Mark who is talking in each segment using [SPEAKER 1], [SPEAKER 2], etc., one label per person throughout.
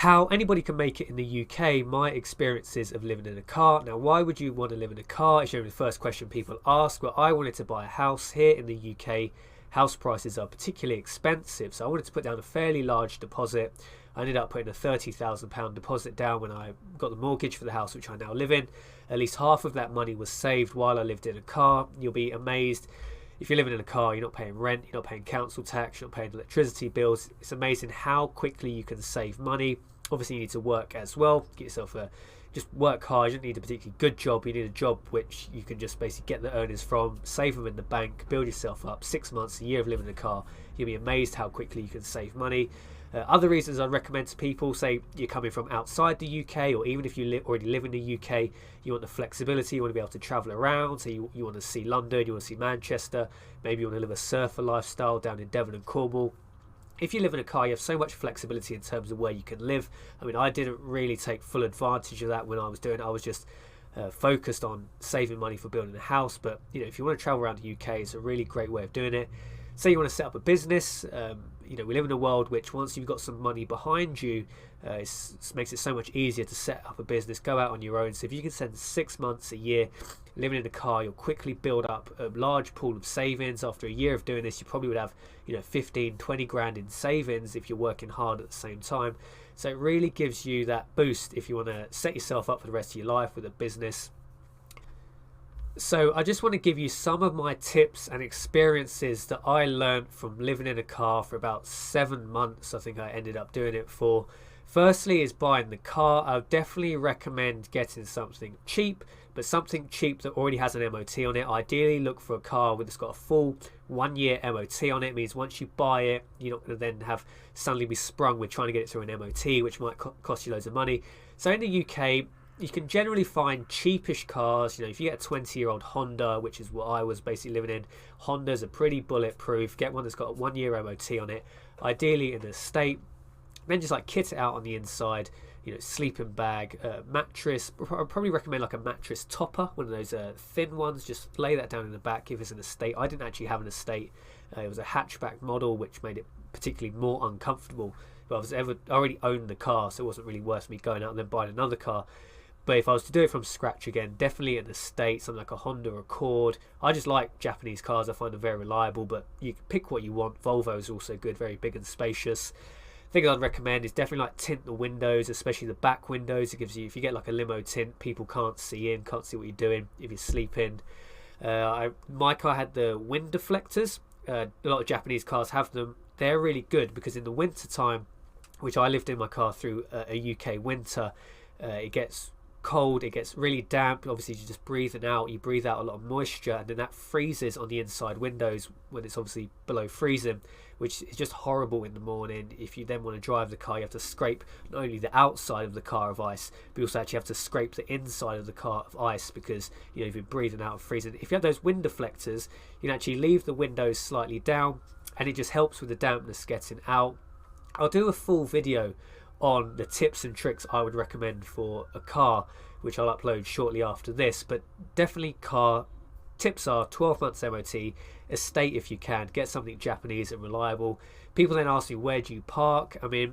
[SPEAKER 1] how anybody can make it in the UK, my experiences of living in a car. Now, why would you want to live in a car? It's generally the first question people ask. Well, I wanted to buy a house here in the UK. House prices are particularly expensive, so I wanted to put down a fairly large deposit. I ended up putting a £30,000 deposit down when I got the mortgage for the house which I now live in. At least half of that money was saved while I lived in a car. You'll be amazed. If you're living in a car, you're not paying rent, you're not paying council tax, you're not paying electricity bills. It's amazing how quickly you can save money. Obviously, you need to work as well. Get yourself just work hard. You don't need a particularly good job. You need a job which you can just basically get the earnings from, save them in the bank, build yourself up. 6 months, a year of living in a car, you'll be amazed how quickly you can save money. Other reasons I'd recommend to people, say you're coming from outside the UK, or even if you already live in the UK, you want the flexibility, you want to be able to travel around, so you want to see London, you want to see Manchester, maybe you want to live a surfer lifestyle down in Devon and Cornwall. If you live in a car, you have so much flexibility in terms of where you can live. I mean, I didn't really take full advantage of that when I was doing it. I was just focused on saving money for building a house. But if you want to travel around the UK, it's a really great way of doing it. Say you want to set up a business. We live in a world which, once you've got some money behind you, it makes it so much easier to set up a business, go out on your own. So if you can spend 6 months, a year living in a car, you'll quickly build up a large pool of savings. After a year of doing this, you probably would have 15, 20 grand in savings if you're working hard at the same time. So it really gives you that boost if you want to set yourself up for the rest of your life with a business. So I just want to give you some of my tips and experiences that I learned from living in a car for about 7 months. I think I ended up doing it for. Firstly is buying the car. I would definitely recommend getting something cheap, but something cheap that already has an MOT on it. Ideally look for a car that's got a full 1 year MOT on it. It means once you buy it, you're not going to then have suddenly be sprung with trying to get it through an MOT, which might cost you loads of money. So in the UK, you can generally find cheapish cars. If you get a 20-year-old Honda, which is what I was basically living in, Hondas are pretty bulletproof. Get one that's got a 1 year MOT on it, ideally in a state. Then just kit it out on the inside, sleeping bag, mattress. I'd probably recommend a mattress topper, one of those thin ones. Just lay that down in the back if it's an estate. I didn't actually have an estate. It was a hatchback model, which made it particularly more uncomfortable. But I already owned the car, so it wasn't really worth me going out and then buying another car. But if I was to do it from scratch again, definitely an estate, something like a Honda Accord. I just like Japanese cars. I find them very reliable, but you can pick what you want. Volvo is also good, very big and spacious. Thing I'd recommend is definitely tint the windows, especially the back windows. It gives you, if you get a limo tint, people can't see what you're doing if you're sleeping. My car had the wind deflectors. A lot of Japanese cars have them. They're really good because in the winter time, which I lived in my car through a UK winter, it gets cold, it gets really damp. Obviously you're just breathing out, you breathe out a lot of moisture, and then that freezes on the inside windows when it's obviously below freezing, which is just horrible in the morning. If you then want to drive the car, you have to scrape not only the outside of the car of ice, but you also actually have to scrape the inside of the car of ice, because you've been breathing out and freezing. If you have those wind deflectors, you can actually leave the windows slightly down, and it just helps with the dampness getting out. I'll do a full video on the tips and tricks I would recommend for a car, which I'll upload shortly after this. But definitely car tips are 12 months MOT, estate if you can, get something Japanese and reliable. People then ask me, where do you park? I mean,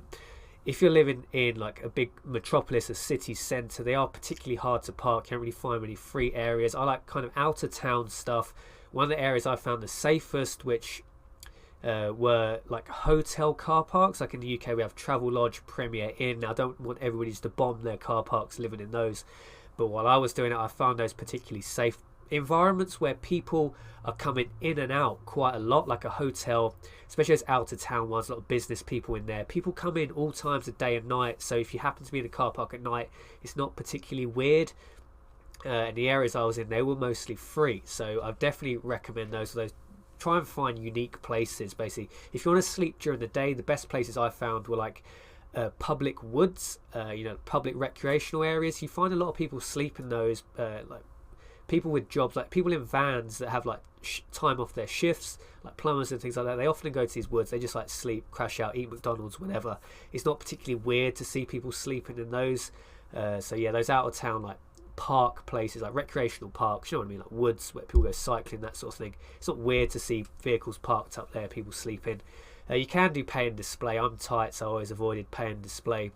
[SPEAKER 1] if you're living in a big metropolis, a city centre, they are particularly hard to park. Can't really find many free areas. I like kind of out of town stuff. One of the areas I found the safest, which were hotel car parks. In the UK we have Travelodge, Premier Inn. Now, I don't want everybody just to bomb their car parks living in those, but while I was doing it, I found those particularly safe environments where people are coming in and out quite a lot, like a hotel, especially those out of town ones. A lot of business people in there. People come in all times of day and night, so if you happen to be in a car park at night, it's not particularly weird. And the areas I was in, they were mostly free, so I definitely recommend those. Try and find unique places. Basically, if you want to sleep during the day, the best places I found were public woods, public recreational areas. You find a lot of people sleep in those, people with jobs, people in vans that have time off their shifts, plumbers and things like that. They often go to these woods, they just sleep, crash out, eat McDonald's, whatever. It's not particularly weird to see people sleeping in those. So yeah, those out of town park places, recreational parks, you know what I mean, woods where people go cycling, that sort of thing. It's not weird to see vehicles parked up there, people sleeping. You can do pay and display. I'm tight, so I always avoided pay and display.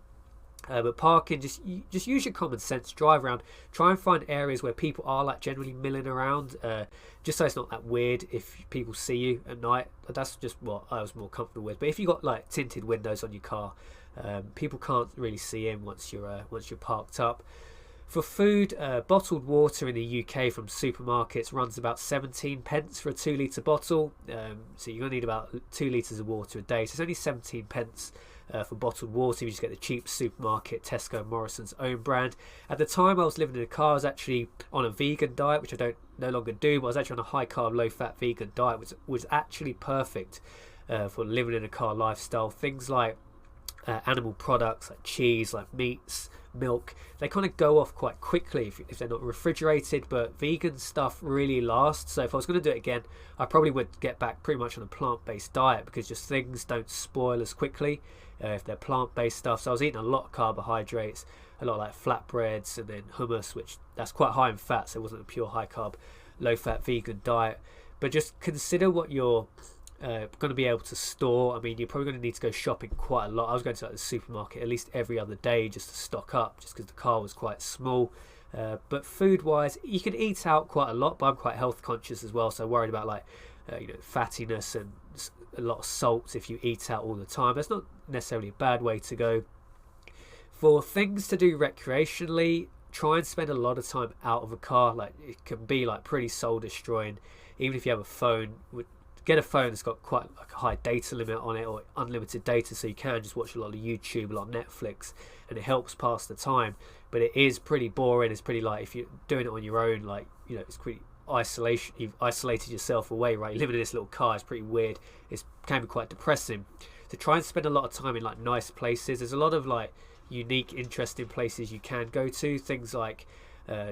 [SPEAKER 1] But parking, just use your common sense. Drive around, try and find areas where people are like generally milling around, just so it's not that weird if people see you at night. That's just what I was more comfortable with. But if you got like tinted windows on your car, people can't really see in once you're parked up. For food, bottled water in the UK from supermarkets runs about 17 pence for a 2 litre bottle. So you're going to need about 2 litres of water a day. So it's only 17 pence for bottled water. You just get the cheap supermarket, Tesco and Morrison's own brand. At the time I was living in a car, I was actually on a vegan diet, which I don't no longer do, but I was actually on a high carb, low fat vegan diet, which was actually perfect for living in a car lifestyle. Things like animal products like cheese, like meats, milk, they kind of go off quite quickly if they're not refrigerated, but vegan stuff really lasts. So if I was going to do it again, I probably would get back pretty much on a plant-based diet, because just things don't spoil as quickly if they're plant-based stuff. So I was eating a lot of carbohydrates, a lot of like flatbreads, and then hummus, which that's quite high in fat, so it wasn't a pure high carb low fat vegan diet. But just consider what you're going to be able to store. I mean, you're probably going to need to go shopping quite a lot. I was going to like the supermarket at least every other day just to stock up, just because the car was quite small. But food wise, you can eat out quite a lot, but I'm quite health conscious as well, so worried about like fattiness and a lot of salt if you eat out all the time. That's not necessarily a bad way to go. For things to do recreationally, try and spend a lot of time out of a car. Like, it can be like pretty soul destroying. Even if you have a phone, get a phone that's got quite like a high data limit on it, or unlimited data, so you can just watch a lot of YouTube, a lot of Netflix, and it helps pass the time. But it is pretty boring. It's pretty like, if you're doing it on your own, like, it's pretty isolation. You've isolated yourself away, right? You're living in this little car. It's pretty weird. It can be quite depressing. To try and spend a lot of time in like nice places. There's a lot of like unique, interesting places you can go to. Things like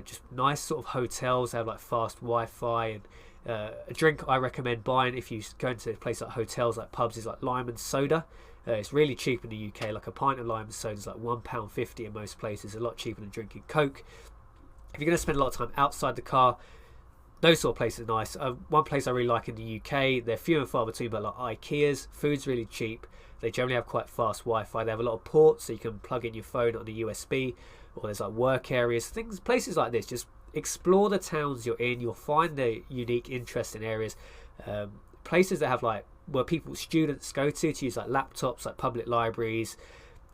[SPEAKER 1] just nice sort of hotels. They have like fast Wi-Fi, and a drink I recommend buying if you go into a place like hotels, like pubs, is like lime and soda. It's really cheap in the UK. Like a pint of lime and soda is like £1.50 in most places. A lot cheaper than drinking Coke. If you're going to spend a lot of time outside the car, those sort of places are nice. One place I really like in the UK, they're few and far between, but like IKEA's. Food's really cheap. They generally have quite fast Wi-Fi. They have a lot of ports, so you can plug in your phone on a USB. Or there's like work areas, places like this. Just explore the towns you're in. You'll find the unique, interesting areas. Places that have like where students go to use like laptops, like public libraries.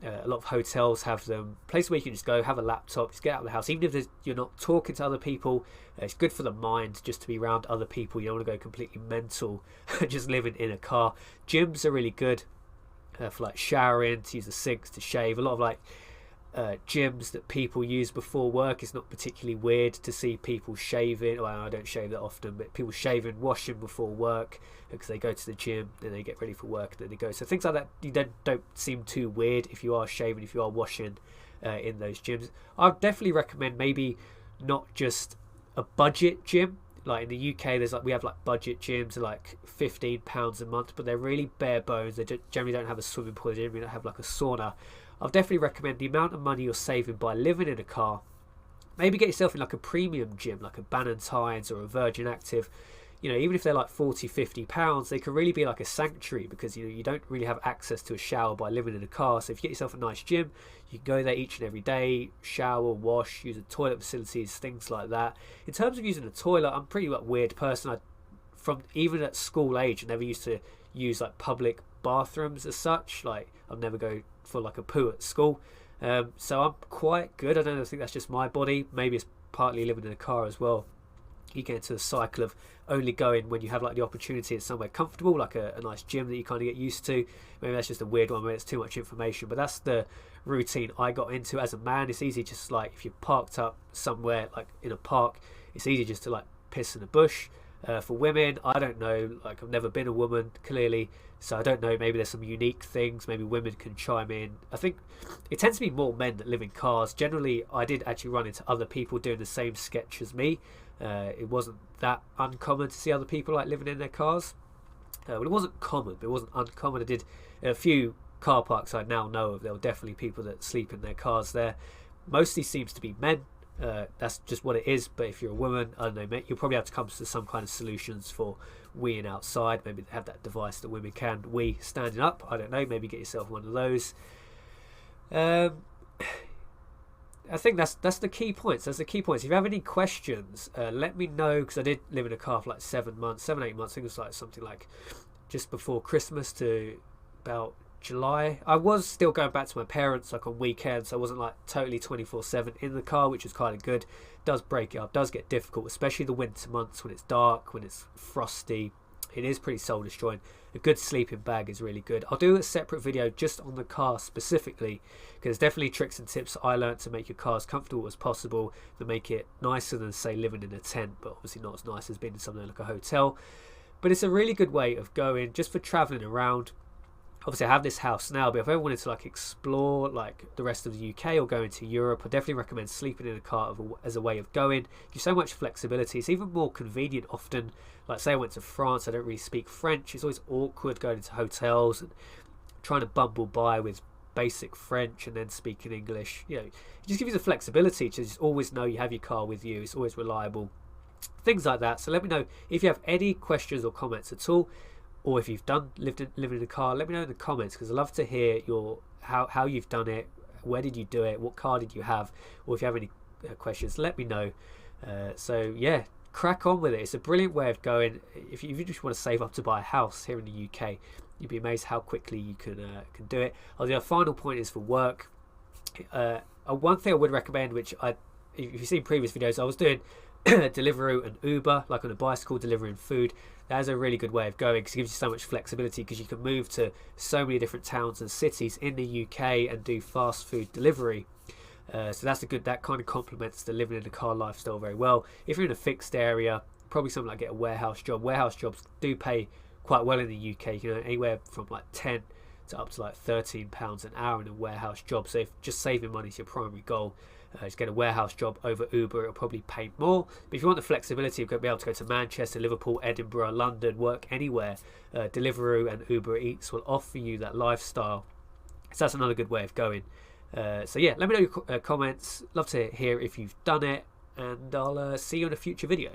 [SPEAKER 1] A lot of hotels have them. Places where you can just go, have a laptop, just get out of the house. Even if you're not talking to other people, it's good for the mind just to be around other people. You don't want to go completely mental just living in a car. Gyms are really good for like showering, to use the sinks to shave. A lot of like gyms that people use before work. It's not particularly weird to see people shaving. Well, I don't shave that often, but people shaving, washing before work, because they go to the gym, then they get ready for work, and then they go. So things like that, you don't seem too weird if you are shaving, if you are washing in those gyms. I'd definitely recommend maybe not just a budget gym. Like in the UK, we have like budget gyms, like £15 a month, but they're really bare bones. They generally don't have a swimming pool. They generally don't have like a sauna. I'll definitely recommend the amount of money you're saving by living in a car. Maybe get yourself in like a premium gym, like a Ballantyne's or a Virgin Active. Even if they're like £40-50, they can really be like a sanctuary, because you don't really have access to a shower by living in a car. So if you get yourself a nice gym, you can go there each and every day, shower, wash, use the toilet facilities, things like that. In terms of using a toilet, I'm pretty like weird person. From even at school age, I never used to use like public bathrooms as such. Like, I'd never go for like a poo at school. So I'm quite good. I don't think that's just my body. Maybe it's partly living in a car as well. You get into the cycle of only going when you have like the opportunity at somewhere comfortable, like a nice gym that you kind of get used to. Maybe that's just a weird one, maybe it's too much information, but that's the routine I got into as a man. It's easy, just like if you're parked up somewhere like in a park, it's easy just to like piss in a bush. For women, I don't know, like I've never been a woman clearly, so I don't know, maybe there's some unique things, maybe women can chime in. I think it tends to be more men that live in cars. Generally, I did actually run into other people doing the same sketch as me. It wasn't that uncommon to see other people like living in their cars. Well, it wasn't common, but it wasn't uncommon. I did a few car parks I now know of. There were definitely people that sleep in their cars there. Mostly seems to be men. That's just what it is. But if you're a woman, I don't know, mate, you'll probably have to come to some kind of solutions for weeing outside. Maybe they have that device that women can wee standing up. I don't know. Maybe get yourself one of those. I think that's the key points. That's the key points. If you have any questions, let me know, because I did live in a car for like 7 months, 7, 8 months. I think it was like something like just before Christmas to about July. I was still going back to my parents like on weekends, so I wasn't like totally 24/7 in the car, which was kind of good. It does break it up, does get difficult, especially the winter months when it's dark, when it's frosty. It is pretty soul destroying. A good sleeping bag is really good. I'll do a separate video just on the car specifically, because there's definitely tricks and tips I learned to make your car as comfortable as possible, to make it nicer than say living in a tent, but obviously not as nice as being in something like a hotel. But it's a really good way of going just for traveling around. Obviously I have this house now, but if I ever wanted to like explore like the rest of the UK or go into Europe, I definitely recommend sleeping in a car as a way of going. Gives you so much flexibility. It's even more convenient often. Like say I went to France, I don't really speak French. It's always awkward going into hotels and trying to bumble by with basic French and then speaking English. You know, it just gives you the flexibility to just always know you have your car with you. It's always reliable. Things like that. So let me know if you have any questions or comments at all, or if you've lived in a car. Let me know in the comments, because I'd love to hear your how you've done it. Where did you do it? What car did you have? Or if you have any questions, let me know. So yeah, crack on with it. It's a brilliant way of going. If you just want to save up to buy a house here in the UK, you'd be amazed how quickly you can do it. The final point is for work. One thing I would recommend, which if you've seen previous videos, I was doing Deliveroo and Uber, like on a bicycle, delivering food. That is a really good way of going, because it gives you so much flexibility, because you can move to so many different towns and cities in the UK and do fast food delivery. So that kind of complements the living in a car lifestyle very well. If you're in a fixed area, probably something like get a warehouse job. Warehouse jobs do pay quite well in the UK. You know, anywhere from like 10 to up to like £13 an hour in a warehouse job. So if just saving money is your primary goal, just get a warehouse job over Uber. It'll probably pay more. But if you want the flexibility of being able to go to Manchester, Liverpool, Edinburgh, London, work anywhere, Deliveroo and Uber Eats will offer you that lifestyle. So that's another good way of going. So yeah, let me know your comments. Love to hear if you've done it, and I'll see you in a future video.